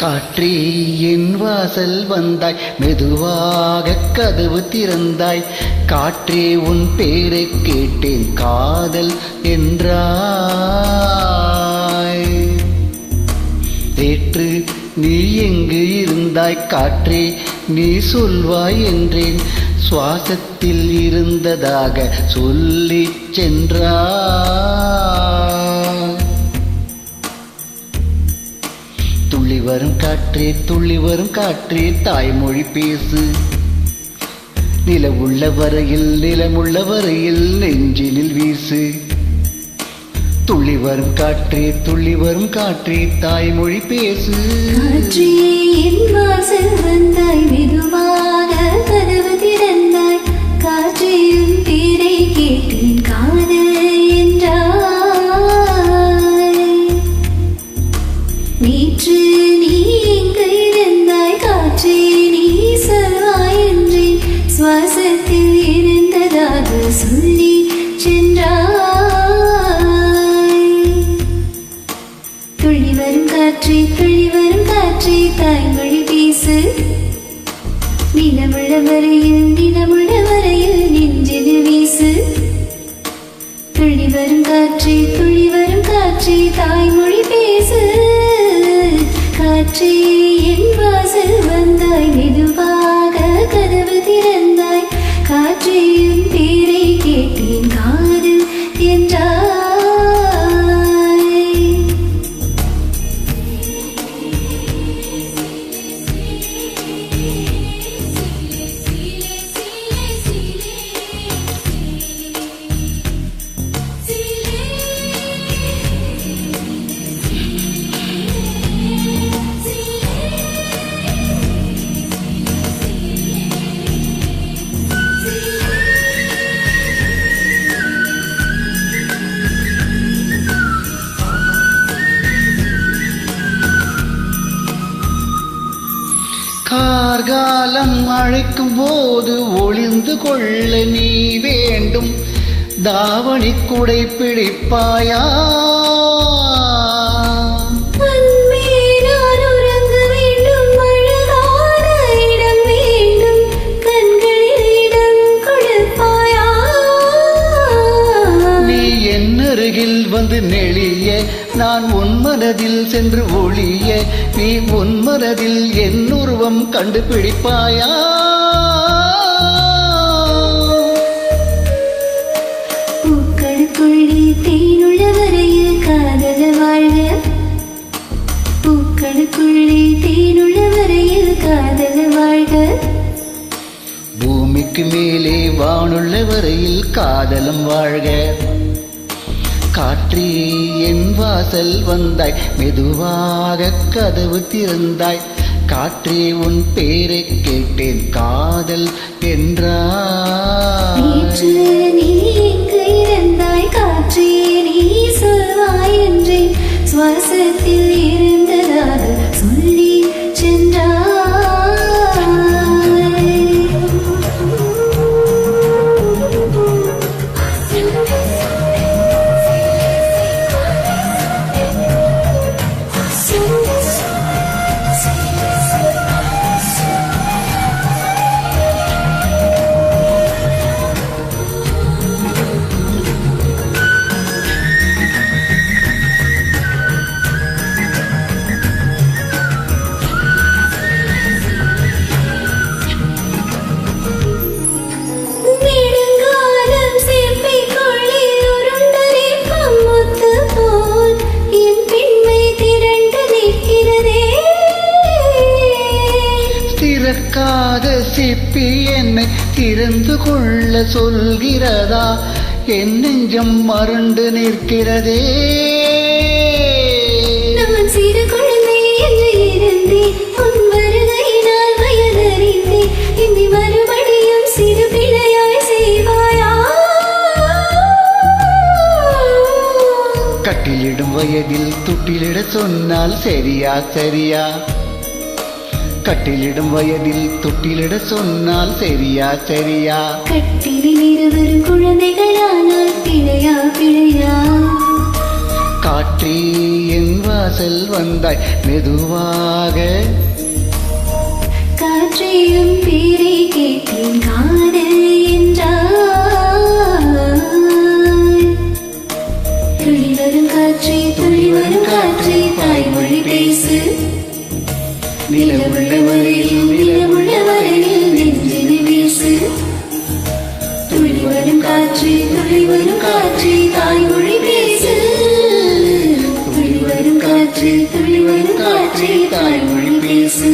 காற்றே என் வாசல் வந்தாய், மெதுவாக கதவு திறந்தாய். காற்றே உன் பேரை கேட்டேன், காதல் என்றாய். நேற்று நீ எங்கு இருந்தாய் காற்றே, நீ சொல்வாய் என்றேன். சுவாசத்தில் இருந்ததாக சொல்லி சென்றாய். துள்ளி வரும் காற்றே, துள்ளி வரும் காற்றே, தாய்மொழி பேசு. நிலவுள்ள வரையில், நிலமுள்ள வரையில் நெஞ்சினில் வீசு. துள்ளி வரும் காற்றே, துள்ளி வரும் காற்றே, தாய்மொழி பேசு. காற்றே என் வாசல் வந்தாய், மெதுவாக கதவு திறந்தாய். காற்றே உன் பேரை கேட்டேன், காதல் என்றாய். நேற்று நீ எங்கு இருந்தாய் காற்றே, நீ சொல்வாய் என்றேன். சுவாசத்தில் இருந்ததாக சொல்லி சென்றாய். துள்ளி வரும் காற்றே, துள்ளி வரும் காற்றே, தாய்மொழி பேசு. நிலமுள்ள வரையில், நிலமுள்ள வரையில் நெஞ்சில் வீசு. துள்ளி வரும் காற்றே, துள்ளி வரும் காற்றே, தாய்மொழி பேசு. காற்றே என் வாசல் வந்தாய், மெதுவாக கதவு திறந்தாய். காற்றே உன் பேரை கேட்டேன், காதல் என்றாய். கார்காலம் அழைக்கும் போது ஒளிந்து கொள்ள நீ வேண்டும். தாவணி குடை பிடிப்பாயா? நீ என் அருகில் வந்து நெளிய, நான் உன் மனதில் சென்று ஒளிய. நீ உன் மனதில் என் உருவம் கண்டுபிடிப்பாயா? பூக்களுக்குள்ளே தேனுள்ள வரையில் காதல் வாழ்க. பூக்களுக்குள்ளே தேனுள்ள வரையில் காதல் வாழ்க. பூமிக்கு மேலே வானுள்ள வரையில் காதலம் வாழ்க. காற்றே என் வாசல் வந்தாய், மெதுவாக கதவு திறந்தாய். காற்றே உன் பேரை கேட்டேன், காதல் என்றாய். நேற்று நீ எங்கு இருந்தாய் காற்றே, நீ சொல்வாய் என்றேன். சுவாசத்தில் இருந்ததாக சொல்லி சென்றாய். திறக்காத சிப்பி என்னை திறந்து கொள்ள சொல்கிறதா? என் நெஞ்சம் மருண்டு நிற்கிறதே. நான் சிறு குழந்தை என்று இருந்தேன், உன் வருகையினால் வயதறிந்தேன். இனி மறுபடியும் சிறு பிள்ளையாய் செய்வாயா? கட்டிலிடும் வயதில் துட்டிலிட சொன்னால் சரியா சரியா? கட்டிலிடும் வயதில் தொட்டிலிட சொன்னால் சரியா சரியா? கட்டிலில் இருவரும் குழந்தைகளானால் பிழையா பிழையா? காற்றே என் வாசல் வந்தாய் மெதுவாக. காற்றியும் பேரை கேட்டேன் காதல் என்றாய். துளி வரும் காற்றே துளி வரும் காற்றே தாய்மொழி பேசு. நிலமுள்ள வரையில் நிலமுள்ள வரையில் நெஞ்சில் வீசு. துளி வரும் காற்றே துளி வரும் காற்றே தாய்மொழி பேசு. துளி வரும் காற்றே துளி வரும் காற்றே தாய்மொழி பேசு.